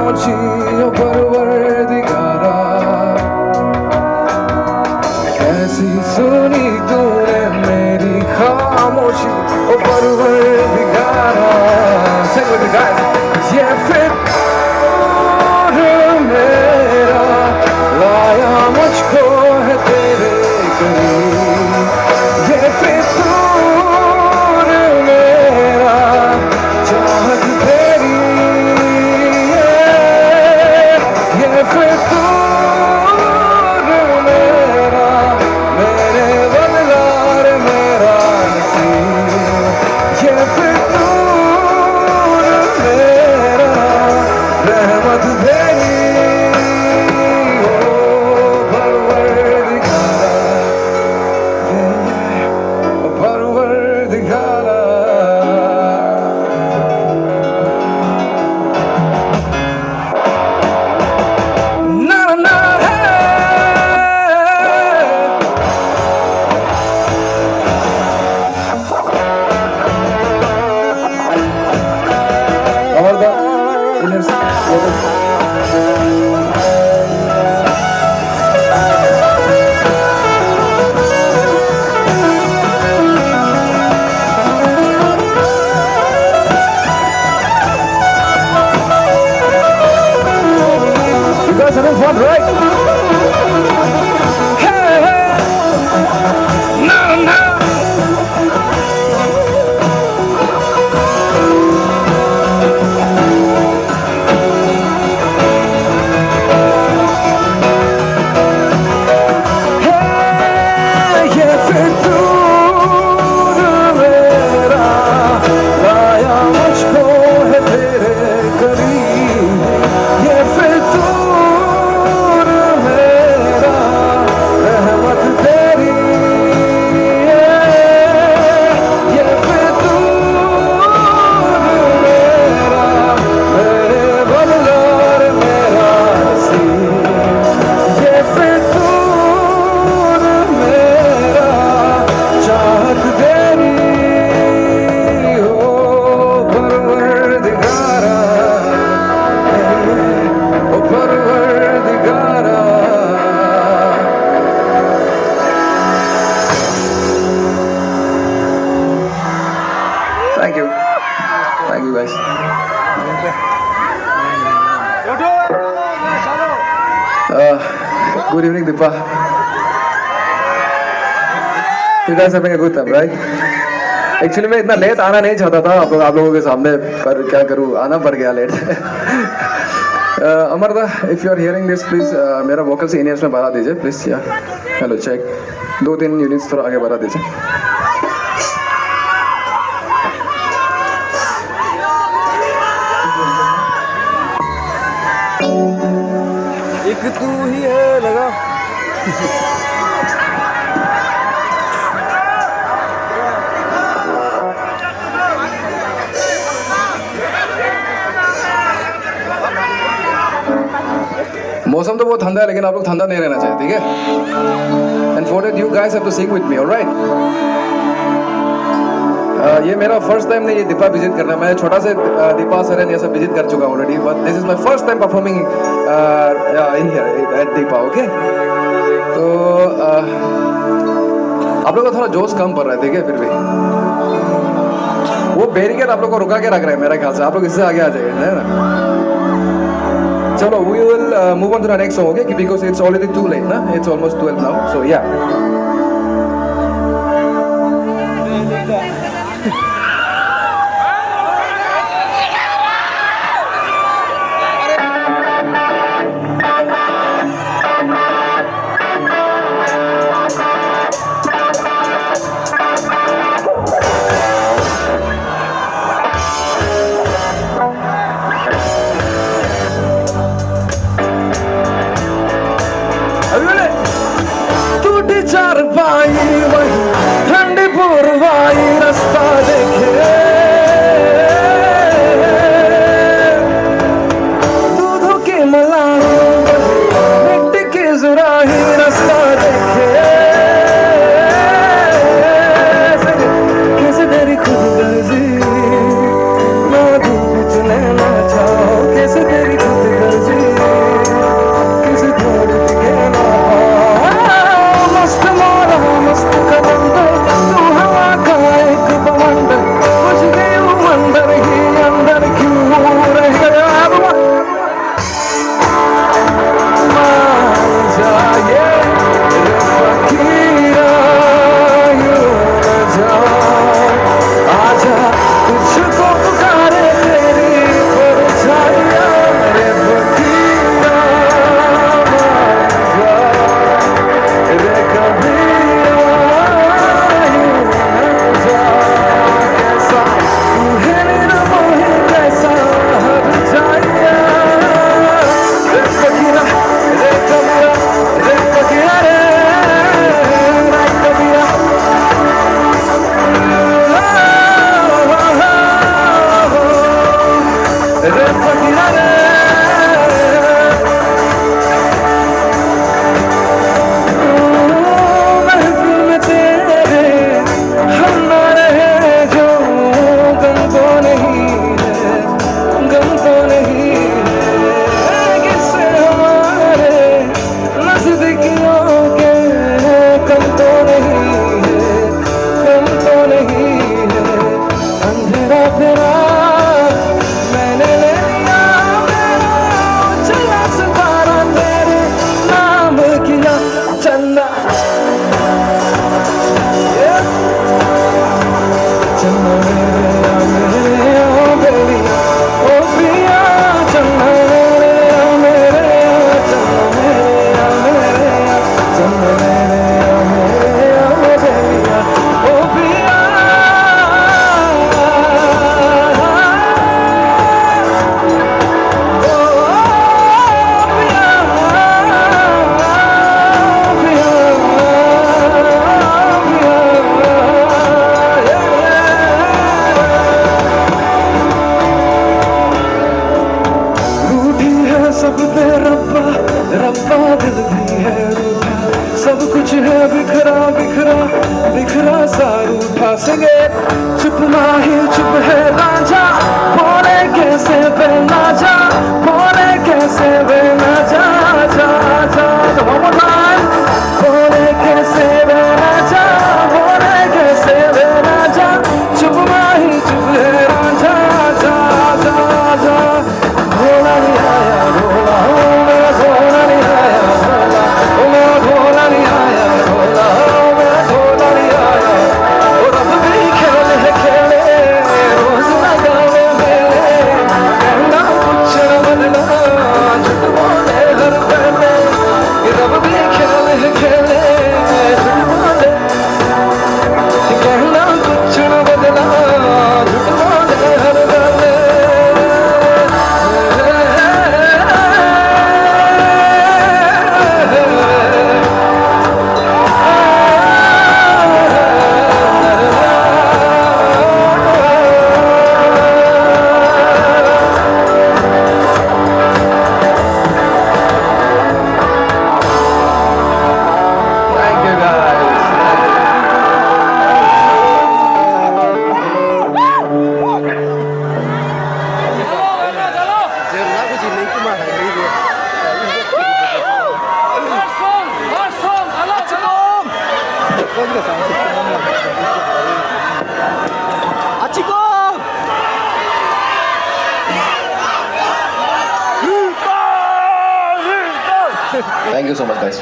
खामोशी ओ परवरदिगारा कैसी सुनी तूने मेरी खामोशी ओ परवरदिगारा Sing with me guys ये फितूर मेरा लाया मुझको है तेरे करीब ये फितूर मेरा चाहत तेरी ये फितूर मेरा मेरे बदलार मेरा नसीब ये फितूर मेरा रहमत तेरी ओ परवरदिगारा ओ परवरदिगारा ना ना है और the inners you guys having fun, right? Hey, hey. No, no. Hey, ये फितूर मेरा लाया मुझको है तेरे करीब ये फितूर मेरा रहमत तेरी ये फितूर मेरा मेरे बदलार मेरा नसीब ये फितूर मेरा चाहत तेरी हो परवरदिगारा ओ परवरदिगारा Thank you guys good evening Deepa you guys having a good time right actually मैं इतना लेट आना नहीं चाहता था आप लोगों के सामने पर क्या करूँ आना पड़ गया लेट अमरदा if you are hearing this please मेरा वोकल सीनियर्स में बढ़ा दीजिए प्लीज या हेलो चेक 2-3 यूनिट्स थोड़ा आगे बढ़ा दीजिए एक तू ही है लगा मौसम तो बहुत ठंडा है लेकिन आप लोग ठंडा नहीं रहना चाहिए ठीक है and for that you guys have to sing with me alright ये मेरा फर्स्ट टाइम नहीं ये दीपा विजिट करना मैं छोटा से दीपा सरन ये सब विजिट कर चुका हूँ already but this is my first time performing in here eight Deepa okay तो आप लोग को थोड़ा जोश कम पड़ रहा है ठीक है फिर भी वो बैरिकेड आप लोग को रुका के रख रहे हैं मेरे ख्याल से आप लोग इससे आगे आ जाइए है ना चलो we will move on to the next song okay because it's already too late na it's almost 12 now so yeah Are you ready? टूटे चार रे फकीरा रे महफिल में तेरे हम ना रहे जो गम तो नहीं है गम तो नहीं है किससे हमारे नजदीकियों के कम तो नहीं है कम तो नहीं है अंधेरा फेरा मैंने ले लिया मेरा चला सितारा तेरे नाम किया चंदा चंदा मेरे ओ बेलिया ओ पिया चंदा मेरे चंदा मेरे चंदा मेरे ओ बेलिया ओ पिया रूठी है सब पे रब्बा रब्बा दिल भी है रूठा सब कुछ है बिखरा बिखरा बिखरा सा रूठा सिंगे चुप माही चुप है राजा बोले कैसे वे ना जा बोले कैसे वे ना जा जा जा बोले कैसे वे ना जा बोले कैसे वे ना जा चुप माही चुप है राजा जा जा जा भोला नहीं आया भोला ओ मेरा भोला नहीं आया भोला ओ मेरा भोला नहीं आया भोला ओ मेरा भोला नहीं आया ओ रब भी खेले है खेले रोज लगावे मेले कहना कुछ न बदला झूठ बोले हर पहले कि रब भी खेले है खेले झूठ बोले कहना कुछ न बदला झूठ बोले हर पहले Thank you guys. Thank you so much guys.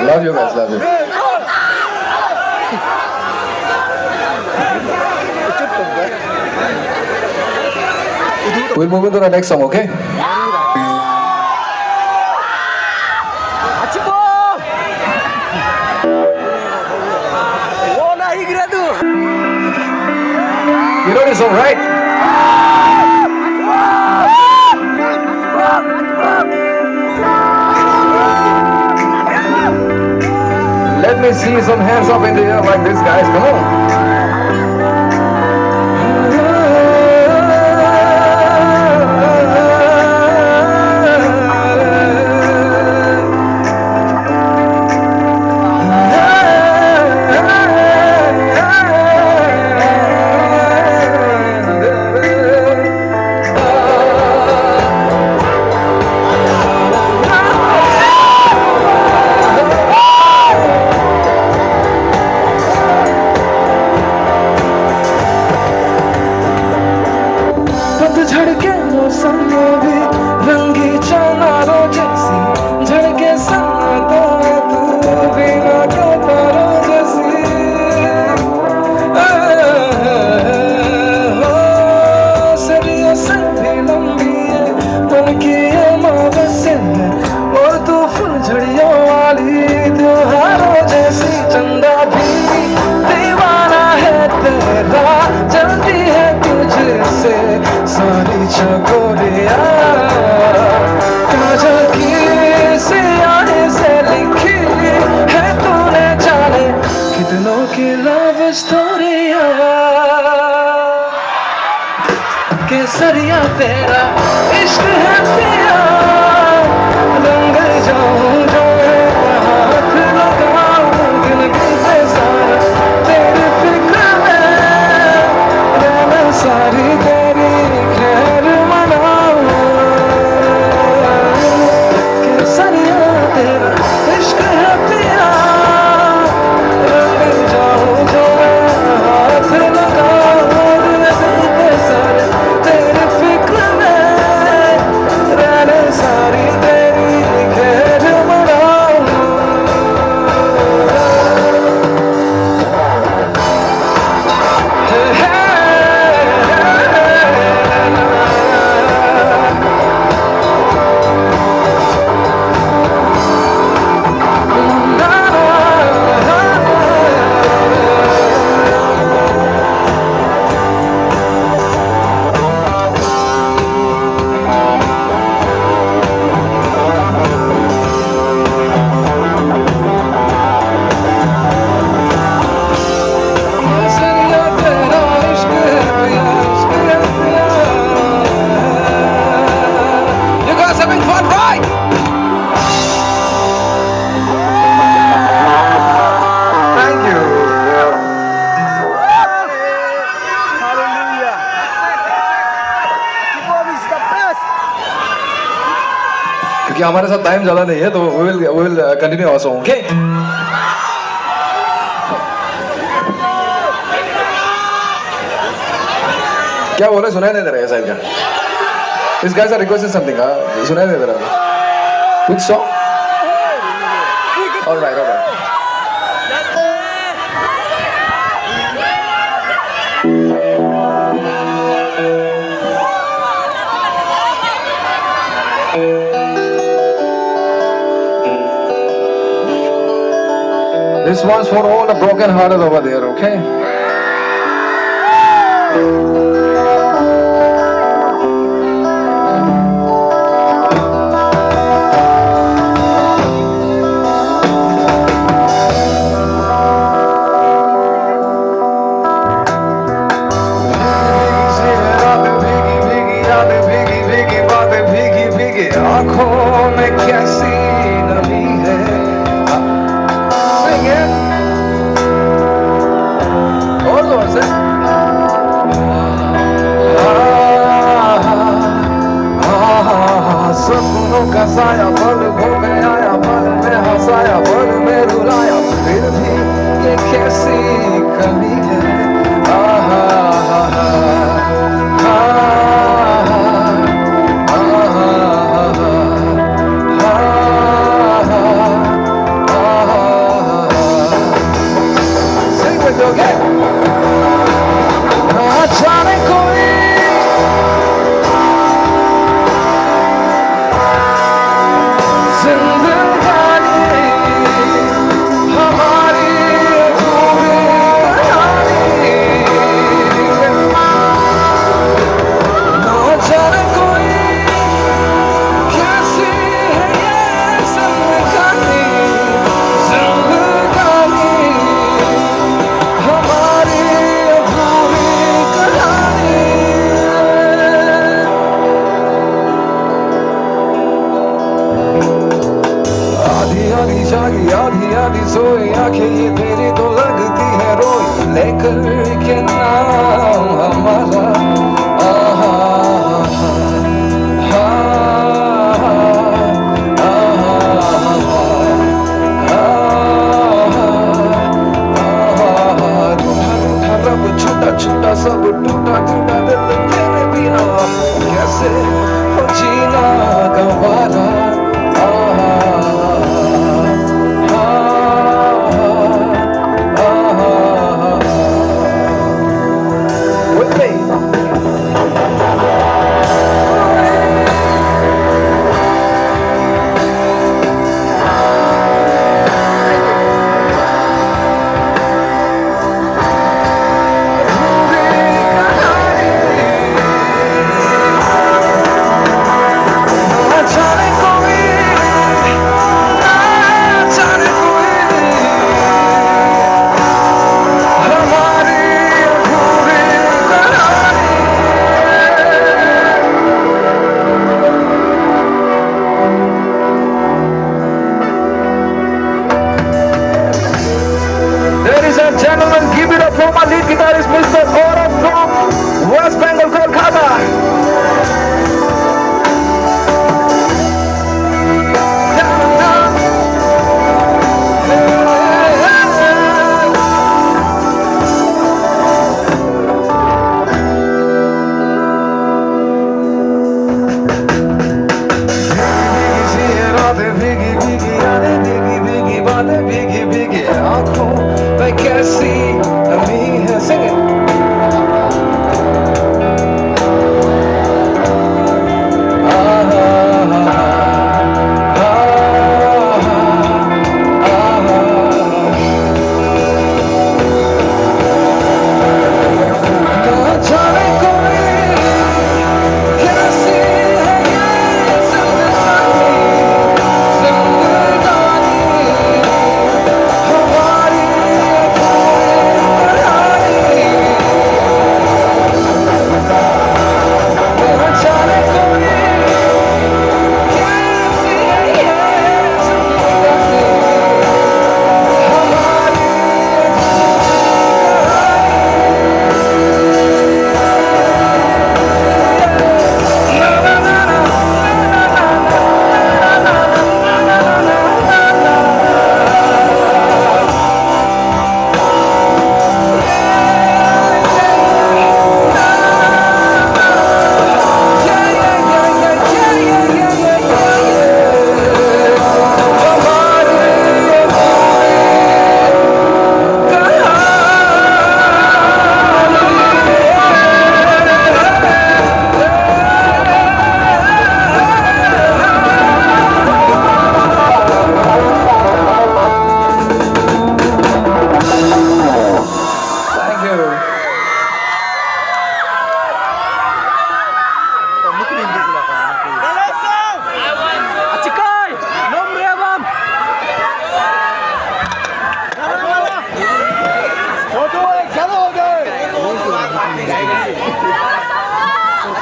Love you guys, love you. We'll move into the next song, okay? You know this song, right? Let me see some hands up in the air like this, guys. Come on. पतझड़ के मौसम में भी रंगी चनारों जैसी झड़के सन्नाटा तू बिना के तारों जैसी हो सदियों से भी लंबी है मन की ये मौसम है और तू फुलझड़ियों वाली त्योहारों जैसी चंदा भी दीवाना है तेरा जल्दी है तुझसे सारी चकोरियाँ केसरिया तेरा इश्क है पिया रंग जाऊं जो हाथ लगाऊं दिल बीते सारा तेरी फिक्र में रहना सारी तेरी खैर मनाऊं केसरिया तेरा इश्क है पिया रंग जाऊं जो हाथ लगाऊं दिल बीते सारे तेरी फिक्र में रहने सारी तेरी खैर मनाऊं केसरिया तेरा इश्क है पिया इश्क है पिया You guys having fun, right? Thank you. Hallelujah. Chico is the best. क्योंकि हमारे साथ टाइम ज़्यादा नहीं है तो we will continue our song, okay? क्या बोल रहे सुनाई नहीं दे रहा है शायद क्या? These guys are requesting something, हाँ सुनाई नहीं दे रहा है. Which song? All right, all right. This one's for all the broken hearted over there, okay? आँखों में कैसी नमी है Sing it. और जोर से सपनों का साया पल खो गया या पल में हंसाया पल में रुलाया फिर भी ये कैसी कमी है Sing with you again. जाने कोई जिंदगानी हमारी अधूरी कहानी ना जाने कोई कैसी है ये जिंदगानी जिंदगानी हमारी अधूरी कहानी आधी आधी जागी आधी आधी सोई आंखें ये तेरी तो लगती है रोई लेकर के नाम हमारा आहा हा रब छूटा छूटा सब टूटा टूटा दिल तेरे बिना कैसे हो जीना गवारा With me. जाने को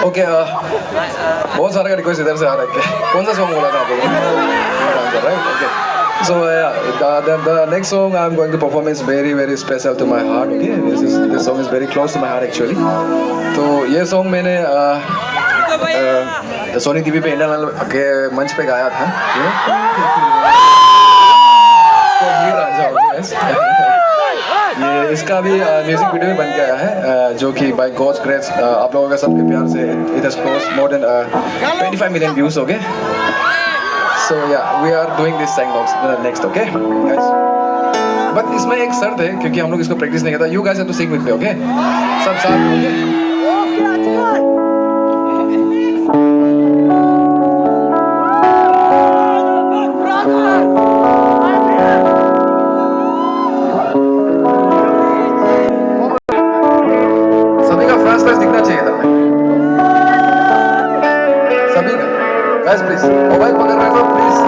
ओके बहुत सारे का रिक्वेस्ट इधर से आ रहा है क्या कौन सा सॉन्ग बोला था आप लोगों ने right okay so the next song I'm going to perform is very very special to my heart okay this song is very close to my heart actually तो ये song मैंने सोनी टीवी पे Indian के मंच पे गाया था तो हीर रांझा हो गया ये इसका भी म्यूजिक वीडियो भी बन के आया है जो कि बाय गॉड्स ग्रेस आप लोगों का सबके प्यार से it has cross more than 25 million views okay so yeah we are doing this song next okay guys but इसमें एक शर्त है क्योंकि हम लोग इसको प्रैक्टिस नहीं करता you guys have to sing with me okay सब साथ में ओके Guys, please. Mobile पकड़ रहे हो, please.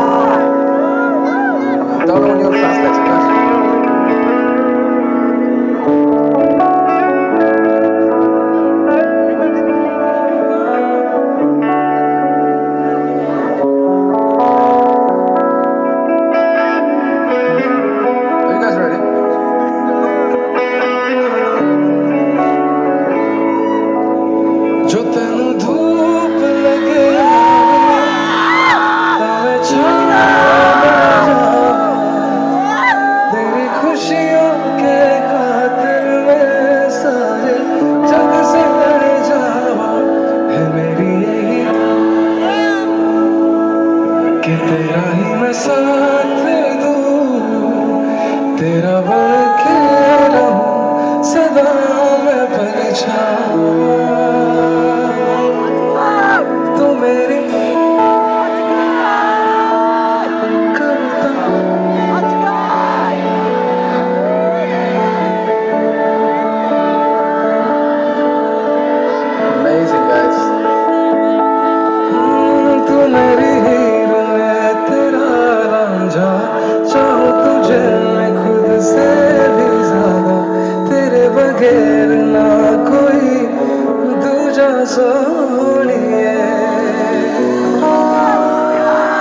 Turn on your flashlights, guys. Are you guys ready? जो तेनू धूप लगे तेरी खुशियों के खातिर मैं सारे जग से लड़ जावा है मेरी यही कि तेरा ही मैं साथ दूं तेरा बन के रहूं सदा मैं परछावा तू मेरी बगैर ना कोई दूजा सोनिए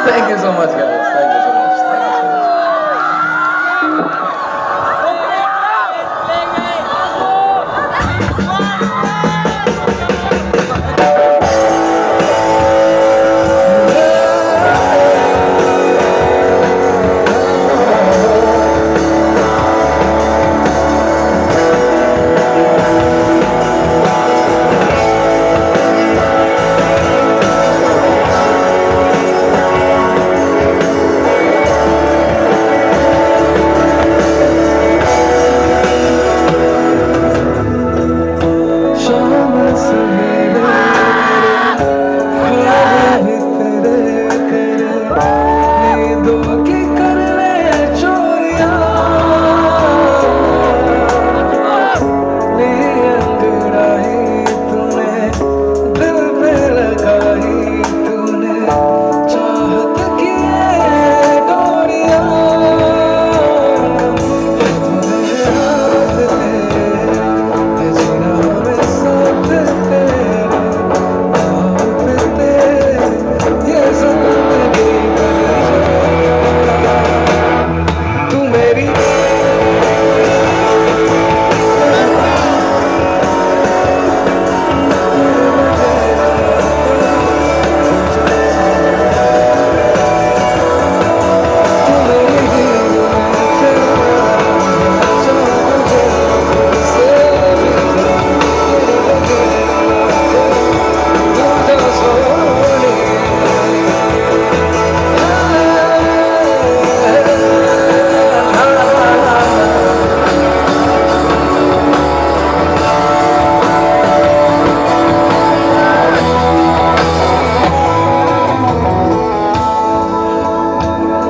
Thank you so much guys thank you so much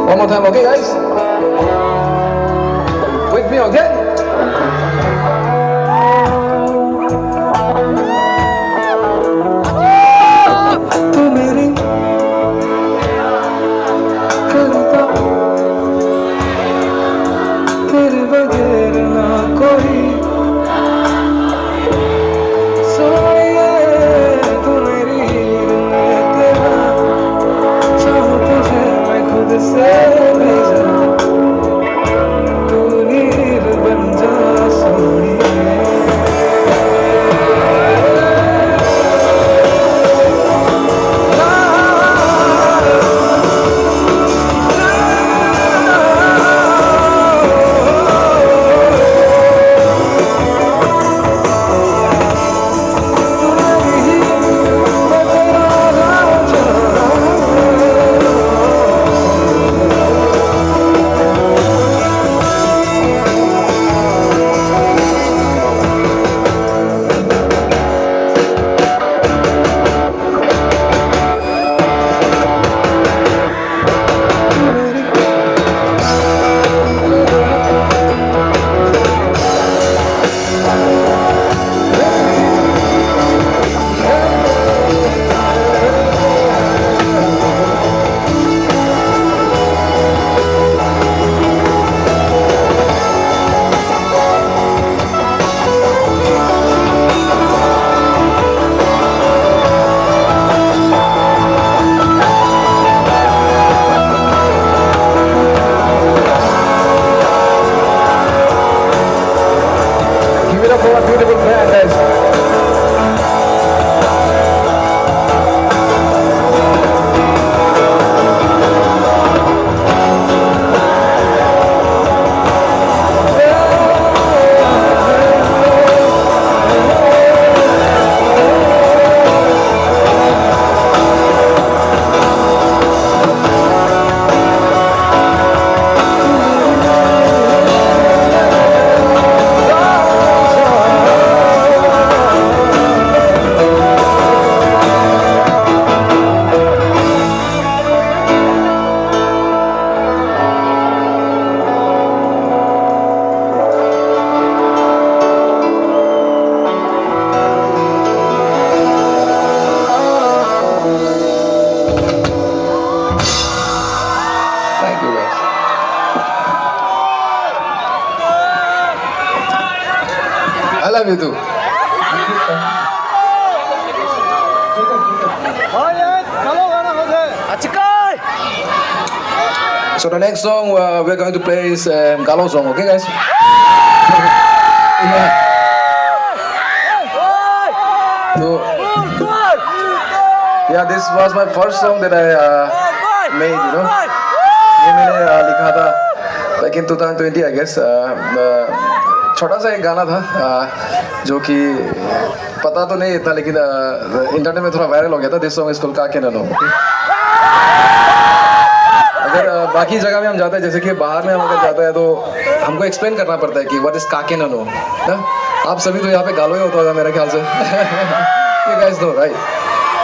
One more time, okay guys? With me, okay? तू मेरी करता तेरे बगैर ना कोई सोनिए तू मेरी हाँ यार चलो गाना हो जाए So the next song we're going to play is Galo song, okay guys? Yeah. So, yeah, this was my first song that I made, you know. ये मैंने लिखा था back in 2020 I guess. छोटा सा एक गाना था जो कि पता तो नहीं इतना लेकिन इंटरनेट में थोड़ा वायरल हो गया था. दिस सॉन्ग इज कॉल्ड काके ननो. अगर बाकी जगह में हम जाते हैं जैसे कि बाहर में हम अगर जाते हैं तो हमको एक्सप्लेन करना पड़ता है कि व्हाट इज काके ननो ना. आप सभी तो यहाँ पे गालो ही होता होगा मेरे ख्याल से. You guys know right?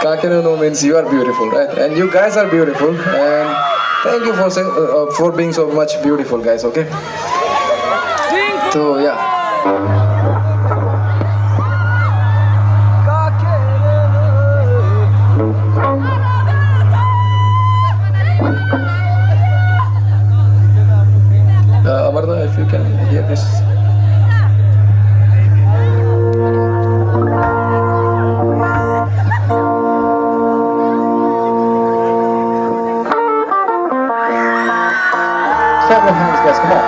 काके ननो means you are beautiful, right? And you guys are beautiful and thank you for being so much beautiful guys, okay? So yeah. Amarda, if you can hear this. Clap your hands, guys. Come on.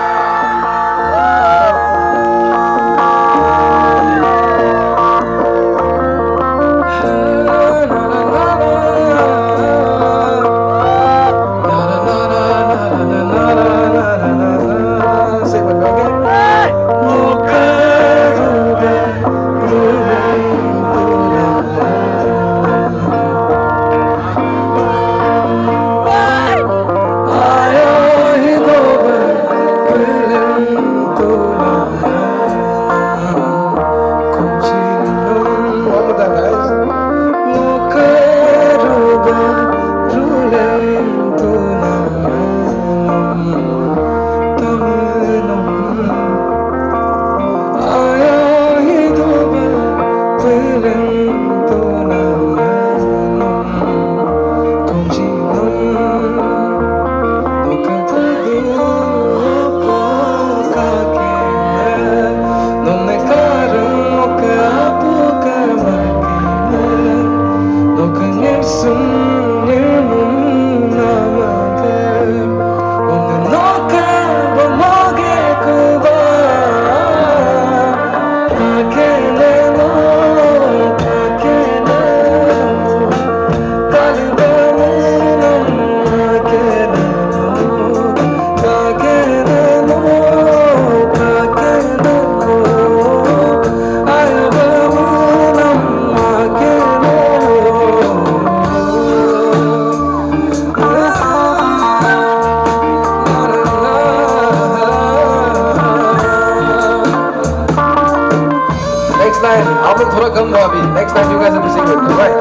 आप लोग थोड़ा कम गाओ अभी. Next time you guys have to sing with me, right?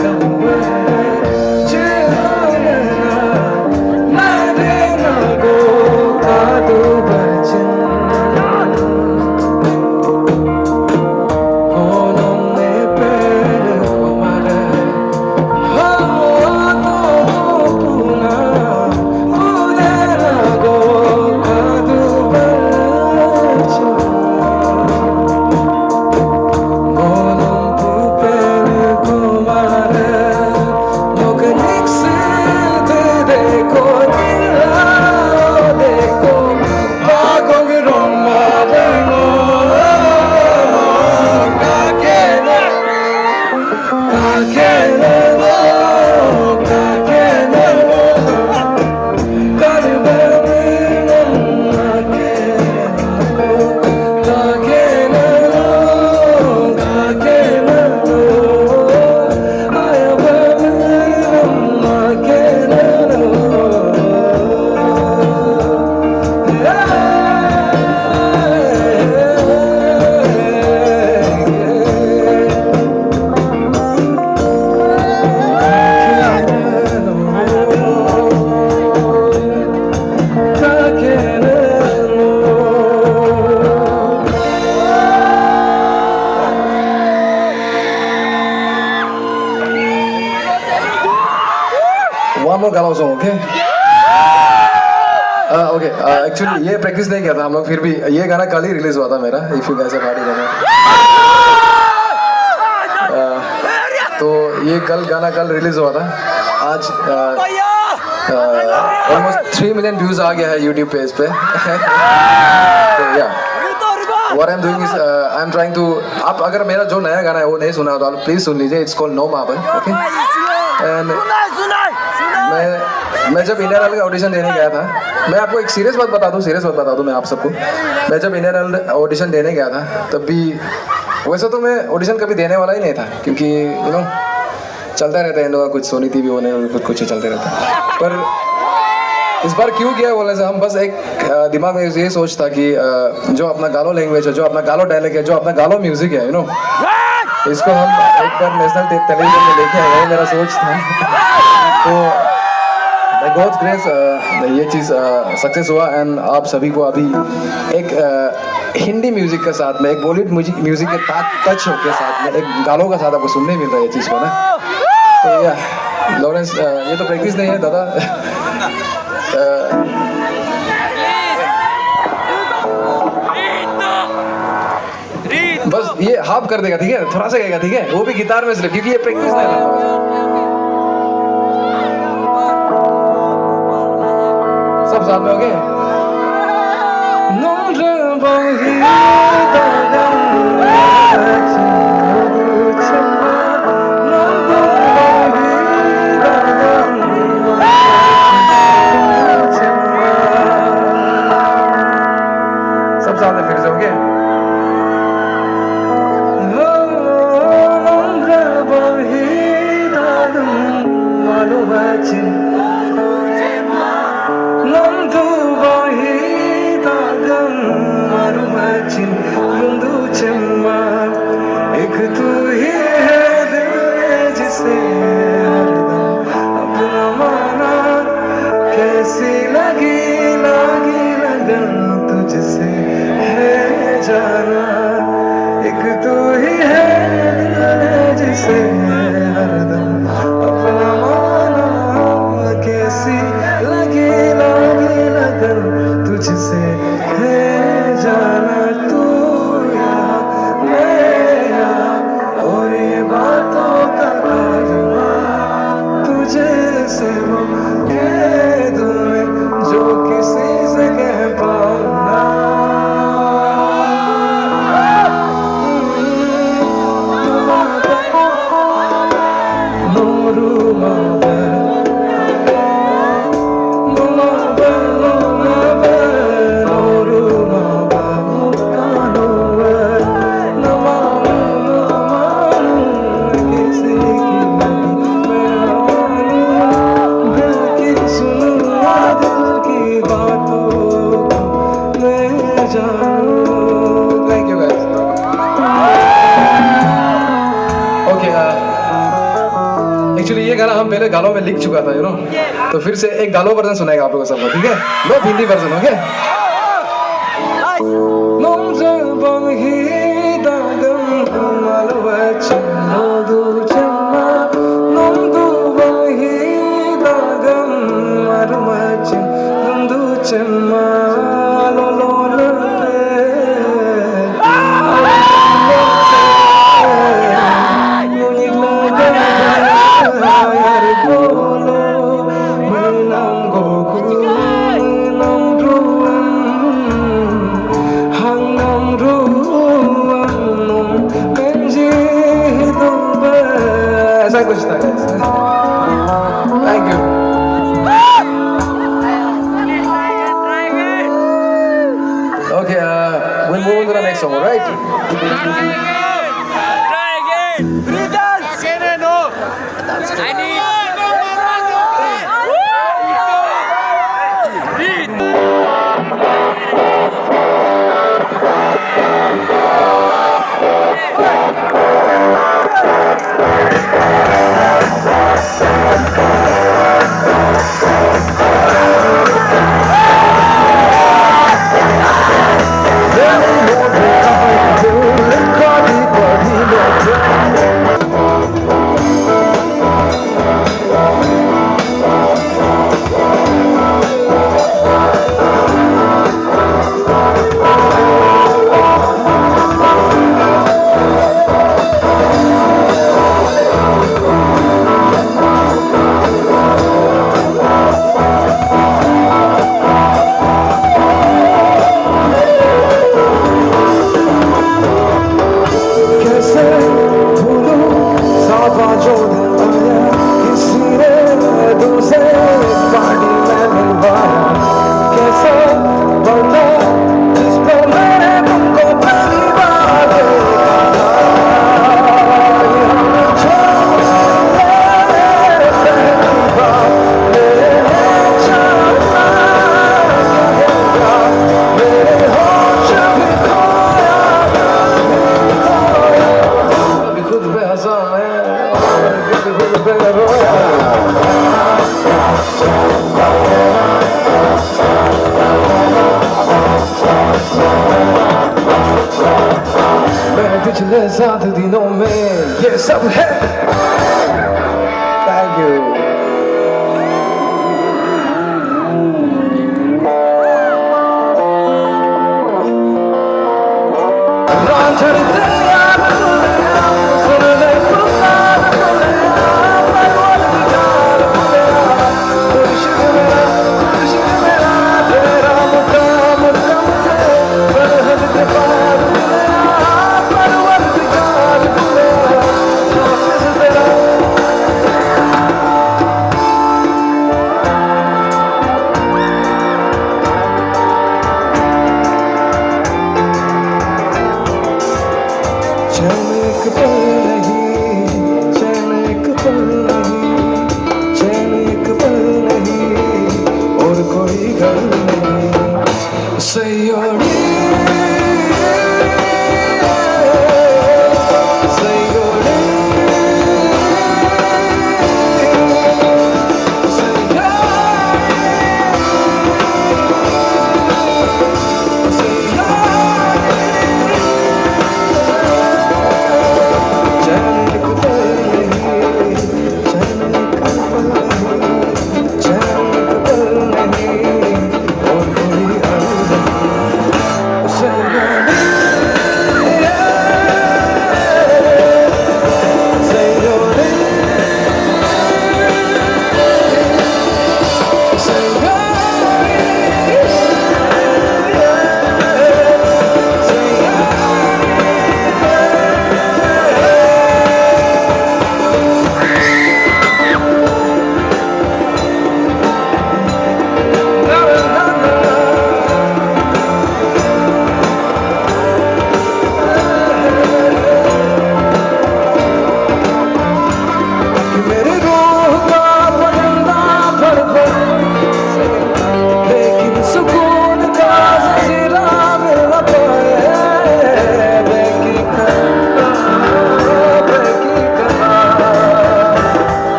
Come one more Galo song, okay? Okay, actually ये practice नहीं किया था हम लोग, फिर भी ये गाना कल ही रिलीज हुआ था मेरा, if you guys have heard it. तो ये गाना कल रिलीज हुआ था, आज almost 3 million views आ गया है YouTube पेज पे. तो yeah. What I'm doing is I'm trying to, आप अगर मेरा जो नया गाना है वो नहीं सुना हो तो आप प्लीज सुन लीजिए. It's called No Marble, okay? And मैं जब इंडियन आइडल का ऑडिशन देने गया था, मैं आपको एक सीरियस बात बता दूं मैं आप सबको. मैं जब इंडियन आइडल ऑडिशन देने गया था तब भी, वैसे तो मैं ऑडिशन कभी देने वाला ही नहीं था, क्योंकि यू नो चलता रहता है इन लोगों का कुछ, सोनी टीवी होने कुछ चलते रहता है. पर इस बार क्यों किया बोलने से, हम बस एक दिमाग में ये सोच था कि जो अपना गालो लैंग्वेज है, जो अपना गालो डायलेक्ट है, जो अपना गालो म्यूजिक है, यू नो, इसको हम एक बार नेशनल टेलीविजन में लेके आए. मेरा सोच था. तो बाय गॉड्स ग्रेस ये चीज़ सक्सेस हुआ. एंड आप सभी को अभी एक हिंदी म्यूजिक के साथ में, एक बॉलीवुड म्यूजिक के टच के साथ में, एक गालों का साथ आपको सुनने मिल रहा है ये चीज़ को ना. तो या लॉरेंस, ये तो प्रैक्टिस नहीं है दादा. बस ये हाफ कर देगा, ठीक है, थोड़ा सा गएगा, ठीक है, वो भी गिटार में सिर्फ, क्योंकि ये प्रैक्टिस नहीं है. सब साथ में हो गए. सब साथ में फिर से हो गए. एक तू ही है दिल में जिसे अपना माना, कैसी लगी लगन तुझसे है जाना. एक तू ही है दिल में जिसे हरदम अपना माना, कैसी लगी लगन तुझसे है जाना. तू से वो कह दूं मैं जो किसी से कह पाऊंगा. नूरू मादर एक्चुअली ये गाना हम पहले गालों में लिख चुका था, यू नो, तो फिर से एक गालो वर्जन सुनाएगा आप लोगों को सबको, ठीक है? लो हिंदी वर्जन, ओके? ऐसा कुछ था. Thank you. Okay, we'll move on to the next song, alright? Try again. Breathe out. Again, no. I need. Call man. Get the bigger, bigger, मैंने पिछले 7 दिनों में ये सब है.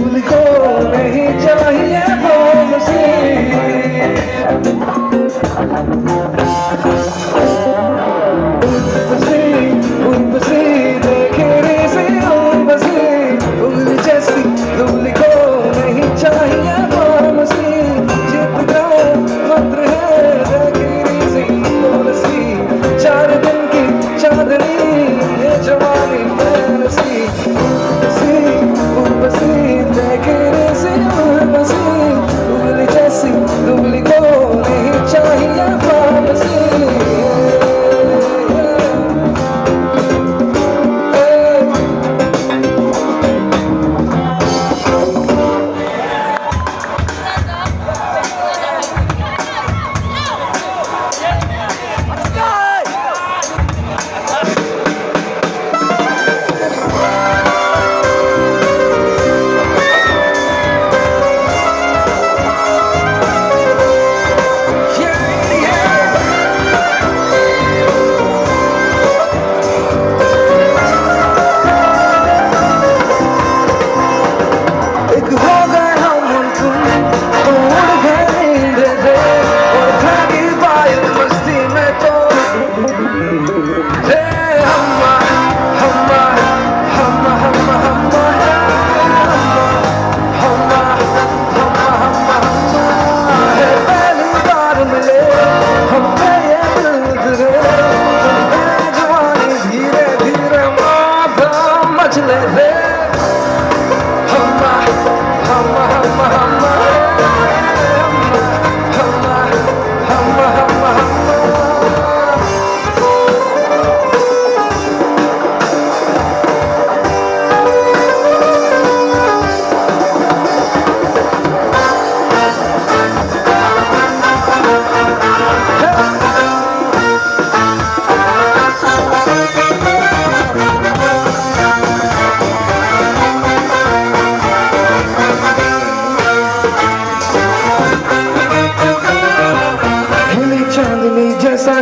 Thank you.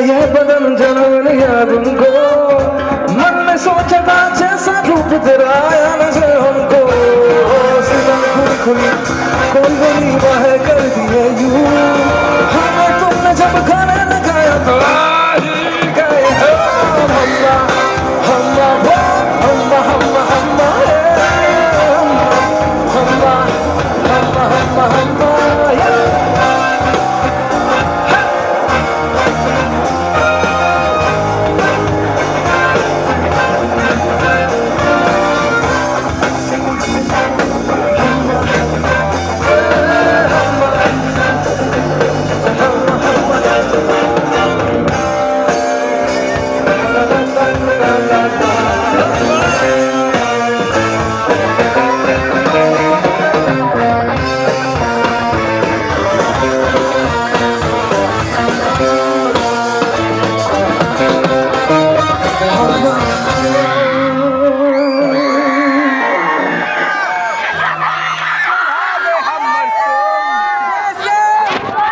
ये बदन जन्म लिया तुमको मन में सोचा था जैसा रूप तेरा आया नजर हमको सीधा खुली खुली कोई गली बहक